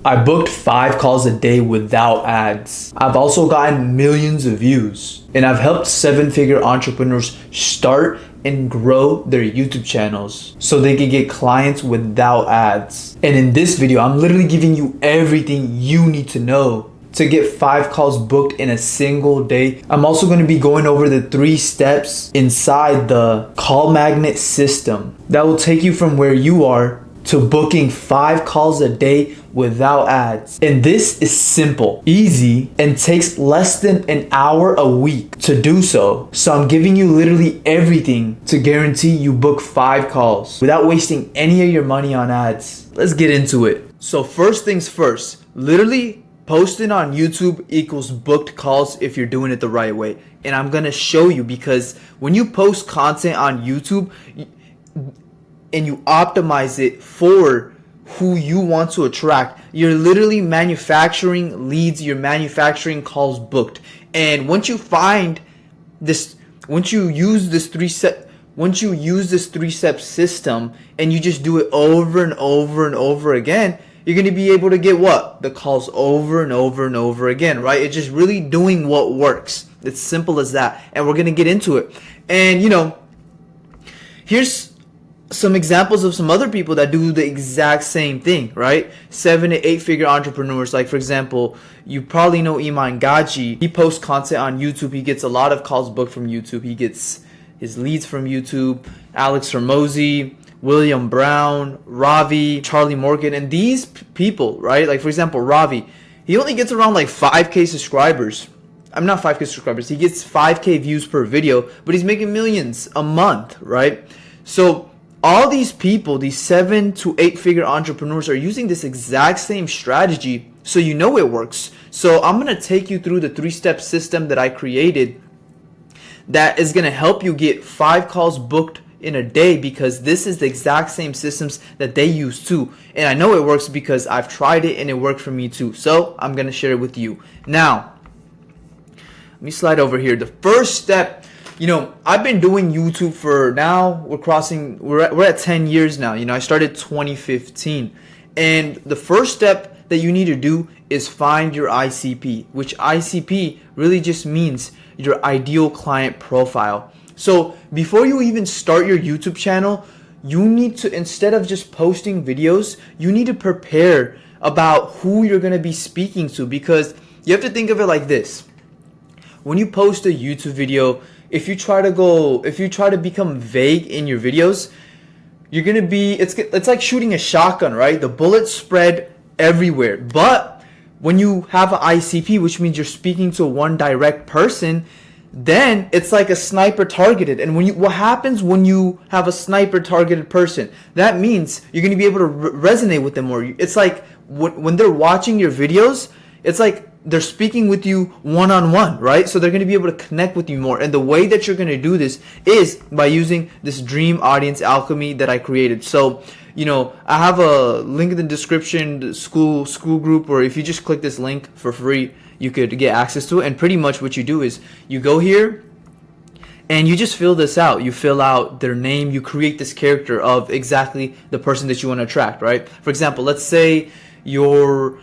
I booked 5 calls a day without ads. I've also gotten millions of views. And I've helped 7-figure entrepreneurs start and grow their YouTube channels so they can get clients without ads. And in this video, I'm literally giving you everything you need to know to get 5 calls booked in a single day. I'm also going to be going over the 3 steps inside the call magnet system that will take you from where you are to booking 5 calls a day without ads. And this is simple, easy, and takes less than an hour a week to do so. So I'm giving you literally everything to guarantee you book 5 calls without wasting any of your money on ads. Let's get into it. So first things first, literally posting on YouTube equals booked calls if you're doing it the right way. And I'm gonna show you, because when you post content on YouTube and you optimize it for who you want to attract, you're literally manufacturing leads, you're manufacturing calls booked. And once you find this, once you use this three-step system and you just do it over and over and over again, you're going to be able to get what? The calls over and over and over again, right? It's just really doing what works. It's simple as that. And we're going to get into it. And here's some examples of some other people that do the exact same thing, right? 7 to 8-figure entrepreneurs. Like, for example, you probably know Iman Gaji. He posts content on YouTube. He gets a lot of calls booked from YouTube. He gets his leads from YouTube. Alex Hormozi, William Brown, Ravi, Charlie Morgan, and these people, right? Like, for example, Ravi, he only gets around like 5K subscribers. I'm not 5K subscribers. He gets 5K views per video, but he's making millions a month, right? So all these people, these 7 to 8-figure entrepreneurs, are using this exact same strategy, so you know it works. So I'm going to take you through the 3-step system that I created that is going to help you get 5 calls booked in a day, because this is the exact same systems that they use too. And I know it works because I've tried it and it worked for me too. So I'm going to share it with you. Now, let me slide over here. The first step, I've been doing YouTube for now, we're at 10 years now. I started 2015. And the first step that you need to do is find your ICP, which ICP really just means your ideal client profile. So before you even start your YouTube channel, you need to, instead of just posting videos, you need to prepare about who you're going to be speaking to, because you have to think of it like this. When you post a YouTube video, if you try to become vague in your videos, you're going to be, it's like shooting a shotgun, right? The bullets spread everywhere. But when you have an ICP, which means you're speaking to one direct person, then it's like a sniper targeted. And what happens when you have a sniper targeted person? That means you're going to be able to resonate with them more. It's like when they're watching your videos, it's like they're speaking with you one-on-one, right? So they're going to be able to connect with you more. And the way that you're going to do this is by using this dream audience alchemy that I created. So, I have a link in the description, the school group, or if you just click this link for free, you could get access to it. And pretty much what you do is you go here and you just fill this out. You fill out their name. You create this character of exactly the person that you want to attract, right? For example, let's say you're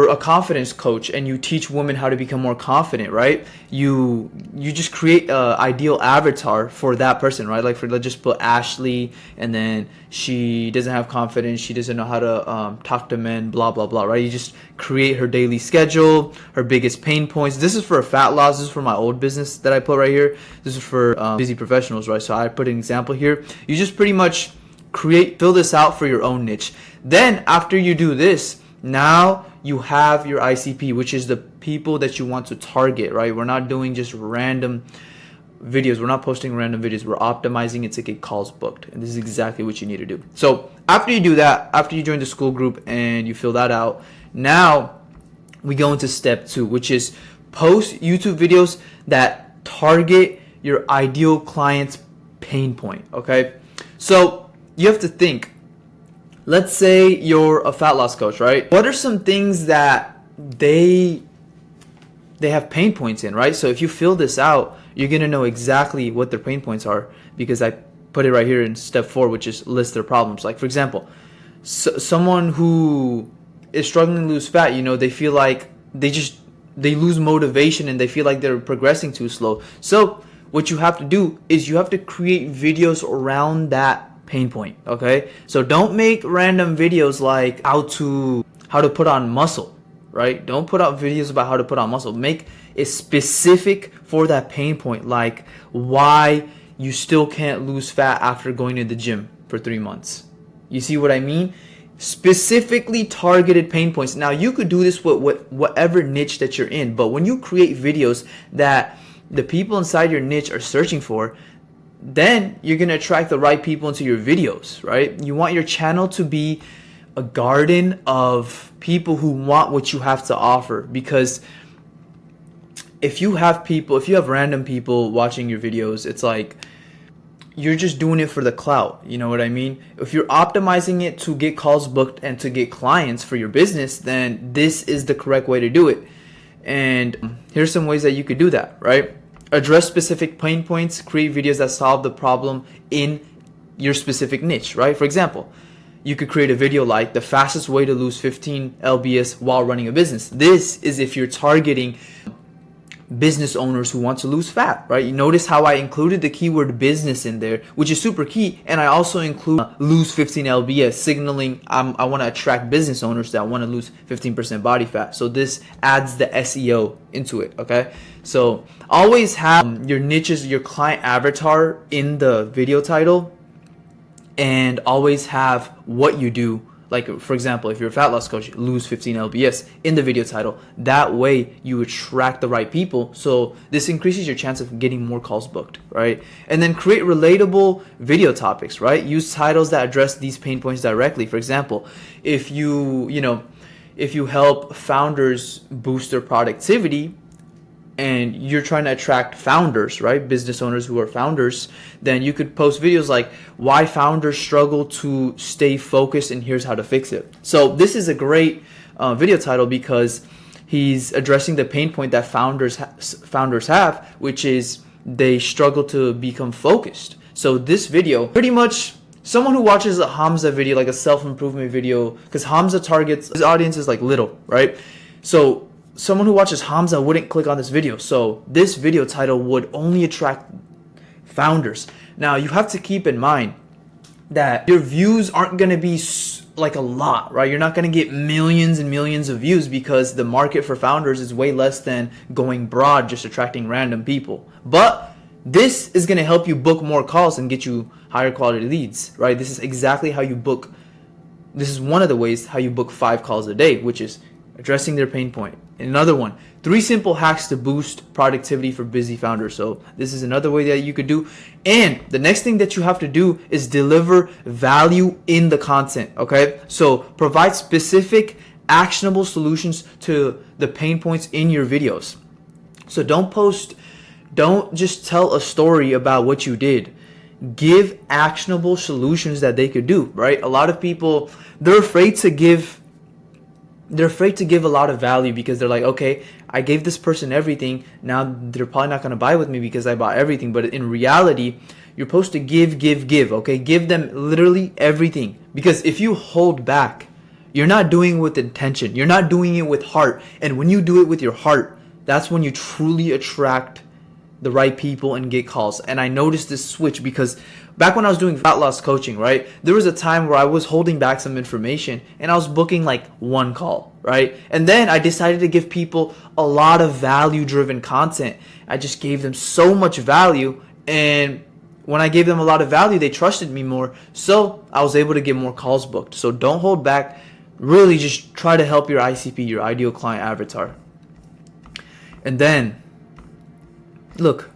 a confidence coach and you teach women how to become more confident, right? You just create an ideal avatar for that person, right? Like, let's just put Ashley, and then she doesn't have confidence, she doesn't know how to talk to men, blah blah blah, right? You just create her daily schedule, her biggest pain points. This is for fat loss. This is for my old business that I put right here. This is for busy professionals, right? So I put an example here. You just pretty much fill this out for your own niche. Then after you do this, now you have your ICP, which is the people that you want to target, right? We're not doing just random videos. We're not posting random videos. We're optimizing it to get calls booked. And this is exactly what you need to do. So after you do that, after you join the school group and you fill that out, now we go into step 2, which is post YouTube videos that target your ideal client's pain point, okay? So you have to think. Let's say you're a fat loss coach, right? What are some things that they have pain points in, right? So if you fill this out, you're going to know exactly what their pain points are, because I put it right here in step 4, which is list their problems. Like, for example, someone who is struggling to lose fat, they feel like they lose motivation and they feel like they're progressing too slow. So what you have to do is you have to create videos around that pain point, okay? So don't make random videos like how to put on muscle, right? Don't put out videos about how to put on muscle. Make it specific for that pain point, like why you still can't lose fat after going to the gym for 3 months. You see what I mean? Specifically targeted pain points. Now you could do this with whatever niche that you're in, but when you create videos that the people inside your niche are searching for, then you're going to attract the right people into your videos, right? You want your channel to be a garden of people who want what you have to offer, because if you have random people watching your videos, it's like you're just doing it for the clout. You know what I mean? If you're optimizing it to get calls booked and to get clients for your business, then this is the correct way to do it. And here's some ways that you could do that, right? Address specific pain points, create videos that solve the problem in your specific niche, right? For example, you could create a video like the fastest way to lose 15 lbs while running a business. This is if you're targeting business owners who want to lose fat, right? You notice how I included the keyword business in there, which is super key. And I also include lose 15 lbs, signaling I want to attract business owners that want to lose 15% body fat. So this adds the SEO into it, okay? So always have your niches, your client avatar in the video title, and always have what you do. Like, for example, if you're a fat loss coach, lose 15 lbs in the video title. That way you attract the right people. So this increases your chance of getting more calls booked, right? And then create relatable video topics, right? Use titles that address these pain points directly. For example, if you help founders boost their productivity, and you're trying to attract founders, right? Business owners who are founders, then you could post videos like why founders struggle to stay focused and here's how to fix it. So this is a great video title because he's addressing the pain point that founders have, which is they struggle to become focused. So this video, pretty much someone who watches a Hamza video, like a self-improvement video, because Hamza targets, his audience is like little, right? So someone who watches Hamza wouldn't click on this video. So this video title would only attract founders. Now you have to keep in mind that your views aren't going to be like a lot, right? You're not going to get millions and millions of views because the market for founders is way less than going broad, just attracting random people. But this is going to help you book more calls and get you higher quality leads, right? This is exactly how you book. This is one of the ways how you book 5 calls a day, which is addressing their pain point. Another one, 3 simple hacks to boost productivity for busy founders. So this is another way that you could do. And the next thing that you have to do is deliver value in the content, okay? So provide specific actionable solutions to the pain points in your videos. So don't just tell a story about what you did. Give actionable solutions that they could do, right? A lot of people, they're afraid to give a lot of value because they're like, okay, I gave this person everything. Now they're probably not going to buy with me because I bought everything. But in reality, you're supposed to give, okay? Give them literally everything. Because if you hold back, you're not doing it with intention. You're not doing it with heart. And when you do it with your heart, that's when you truly attract the right people and get calls. And I noticed this switch because back when I was doing fat loss coaching, right, there was a time where I was holding back some information and I was booking like 1 call, right? And then I decided to give people a lot of value driven content. I just gave them so much value, and when I gave them a lot of value, they trusted me more, so I was able to get more calls booked. So don't hold back. Really just try to help your ICP, your ideal client avatar. And then look,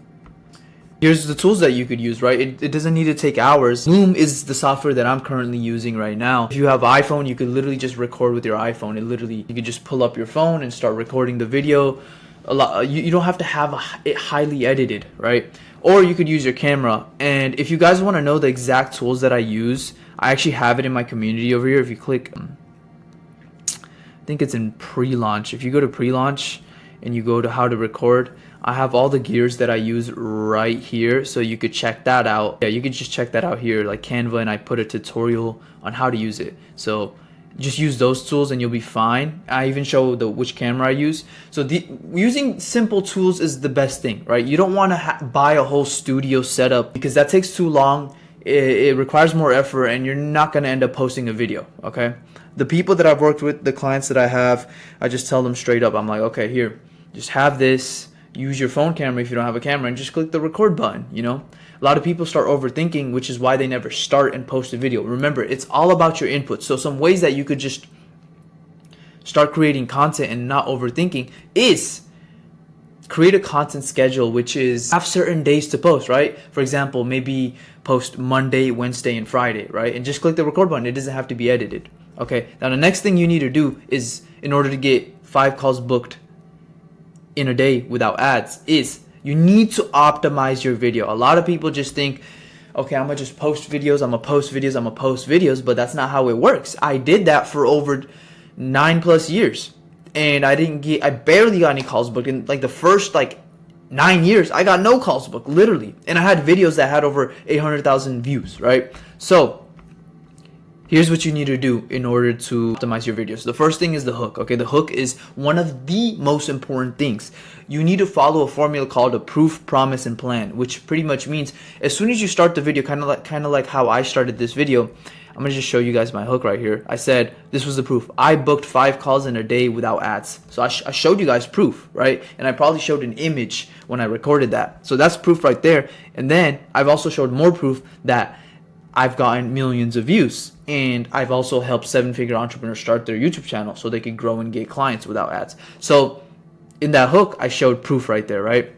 here's the tools that you could use, right? It doesn't need to take hours. Loom is the software that I'm currently using right now. If you have iPhone, you could literally just record with your iPhone. You could just pull up your phone and start recording the video. You don't have to have it highly edited, right? Or you could use your camera. And if you guys want to know the exact tools that I use, I actually have it in my community over here. If you click, I think it's in pre-launch. If you go to pre-launch and you go to how to record, I have all the gears that I use right here, so you could check that out. Yeah, you could just check that out here, like Canva, and I put a tutorial on how to use it. So just use those tools and you'll be fine. I even show which camera I use. So using simple tools is the best thing, right? You don't want to buy a whole studio setup because that takes too long. It requires more effort and you're not going to end up posting a video, okay? The people that I've worked with, the clients that I have, I just tell them straight up. I'm like, okay, here, just have this. Use your phone camera if you don't have a camera and just click the record button, you know? A lot of people start overthinking, which is why they never start and post a video. Remember, it's all about your input. So some ways that you could just start creating content and not overthinking is create a content schedule, which is have certain days to post, right? For example, maybe post Monday, Wednesday, and Friday, right? And just click the record button. It doesn't have to be edited. Okay. Now the next thing you need to do is, in order to get 5 calls booked in a day without ads, is you need to optimize your video. A lot of people just think, okay, I'm gonna just post videos, I'm gonna post videos, but that's not how it works. I did that for over 9+ years, and I barely got any calls booked. In like the first 9 years, I got no calls booked, literally. And I had videos that had over 800,000 views, right? So here's what you need to do in order to optimize your videos. The first thing is the hook. Okay, the hook is one of the most important things. You need to follow a formula called a proof, promise, and plan, which pretty much means as soon as you start the video, kind of like how I started this video. I'm gonna just show you guys my hook right here. I said this was the proof. I booked 5 calls in a day without ads. So I showed you guys proof, right? And I probably showed an image when I recorded that. So that's proof right there. And then I've also showed more proof that I've gotten millions of views, and I've also helped 7-figure entrepreneurs start their YouTube channel so they could grow and get clients without ads. So in that hook, I showed proof right there, right?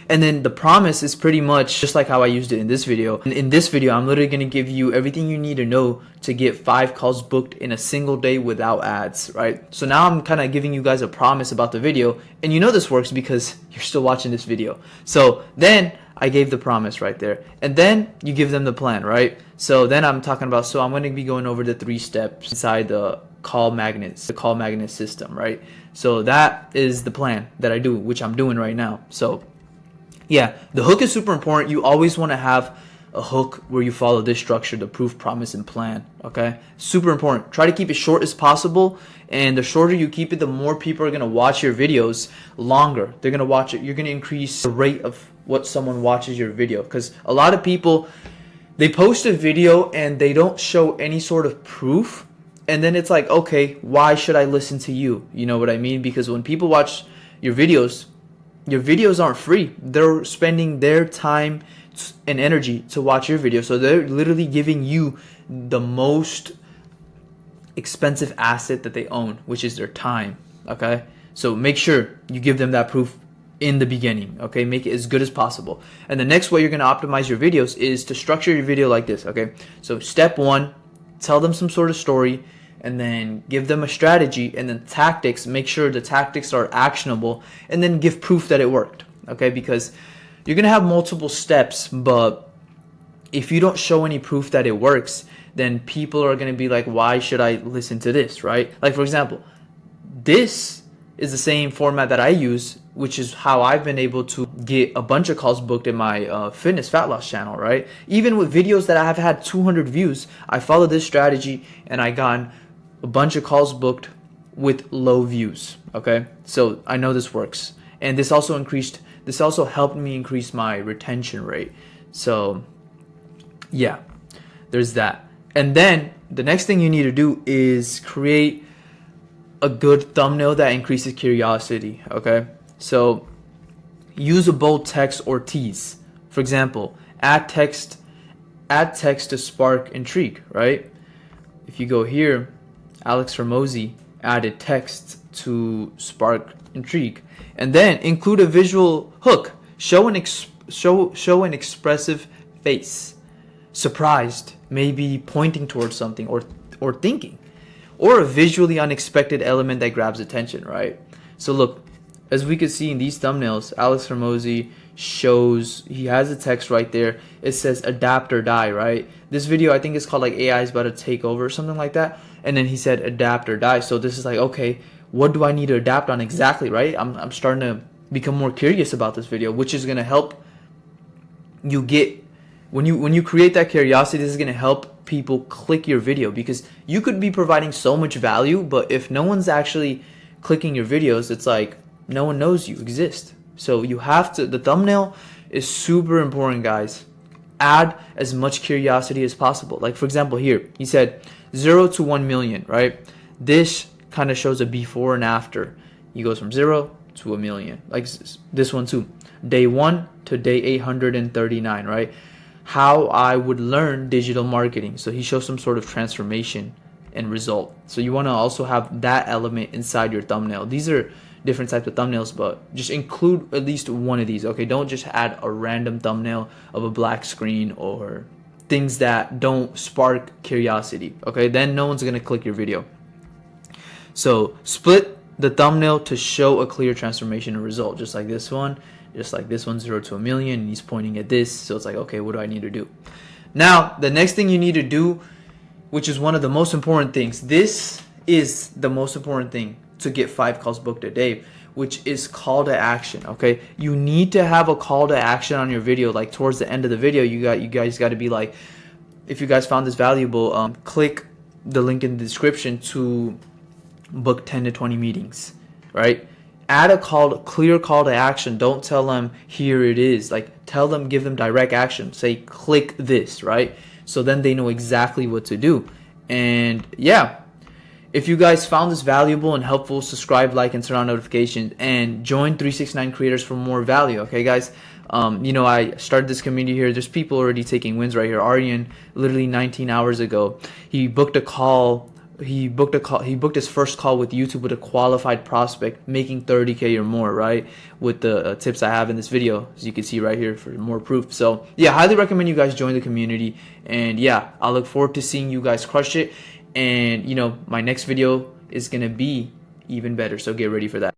And then the promise is pretty much just like how I used it in this video. In this video, I'm literally going to give you everything you need to know to get 5 calls booked in a single day without ads, right? So now I'm kind of giving you guys a promise about the video, and you know this works because you're still watching this video. So then I gave the promise right there, and then you give them the plan, right? So then I'm talking about, so I'm going to be going over the 3 steps inside the call magnet system, right? So that is the plan that I do, which I'm doing right now. So yeah, the hook is super important. You always want to have a hook where you follow this structure, the proof, promise, and plan. Okay, super important. Try to keep it short as possible, and the shorter you keep it, the more people are going to watch your videos longer. They're going to watch it. You're going to increase the rate of what someone watches your video, because a lot of people, they post a video and they don't show any sort of proof, and then it's like, okay, why should I listen to you? You know what I mean? Because when people watch your videos aren't free. They're spending their time and energy to watch your video. So they're literally giving you the most expensive asset that they own, which is their time. Okay? So make sure you give them that proof in the beginning. Okay? Make it as good as possible. And the next way you're going to optimize your videos is to structure your video like this. Okay? So step 1, tell them some sort of story, and then give them a strategy, and then tactics. Make sure the tactics are actionable, and then give proof that it worked. Okay, because you're gonna have multiple steps, but if you don't show any proof that it works, then people are gonna be like, why should I listen to this, right? Like, for example, this is the same format that I use, which is how I've been able to get a bunch of calls booked in my fitness fat loss channel, right? Even with videos that I have had 200 views, I followed this strategy and I got a bunch of calls booked with low views. Okay, so I know this works, and this also helped me increase my retention rate. So yeah, there's that. And then the next thing you need to do is create a good thumbnail that increases curiosity. Okay, so use a bold text or tease. For example, add text to spark intrigue, right? If you go here, Alex Ramosi added text to spark intrigue, and then include a visual hook. Show an expressive face, surprised, maybe pointing towards something or thinking, or a visually unexpected element that grabs attention, right? So look, as we can see in these thumbnails, Alex Ramosi he has a text right there. It says adapt or die, right? This video, I think it's called like AI is about to take over or something like that. And then he said adapt or die. So this is like, okay, what do I need to adapt on exactly, right? I'm starting to become more curious about this video, which is going to help you get, when you create that curiosity, this is going to help people click your video, because you could be providing so much value, but if no one's actually clicking your videos, it's like no one knows you exist. So you have to, the thumbnail is super important, guys. Add as much curiosity as possible. Like for example here, he said 0 to 1 million, right? This kind of shows a before and after. He goes from 0 to a million. Like this one too. Day 1 to day 839, right? How I would learn digital marketing. So he shows some sort of transformation and result. So you want to also have that element inside your thumbnail. These are different types of thumbnails, but just include at least one of these. Okay, don't just add a random thumbnail of a black screen or things that don't spark curiosity. Okay, then no one's gonna click your video. So split the thumbnail to show a clear transformation and result, just like this one, 0 to a million, and he's pointing at this. So it's like, okay, what do I need to do? Now the next thing you need to do, which is one of the most important things, this is the most important thing to get 5 calls booked a day, which is call to action. Okay, you need to have a call to action on your video. Like towards the end of the video, you guys got to be like, if you guys found this valuable, click the link in the description to book 10 to 20 meetings, right? Add a clear call to action. Don't tell them here it is. Like tell them, give them direct action. Say click this, right? So then they know exactly what to do. And yeah, if you guys found this valuable and helpful, subscribe, like, and turn on notifications, and join 369 Creators for more value. Okay, guys. You know, I started this community here. There's people already taking wins right here. Aryan, literally 19 hours ago, he booked a call. He booked his first call with YouTube with a qualified prospect, making 30K or more, right? With the tips I have in this video, as you can see right here for more proof. So yeah, highly recommend you guys join the community. And yeah, I look forward to seeing you guys crush it. And you know, my next video is gonna be even better, so get ready for that.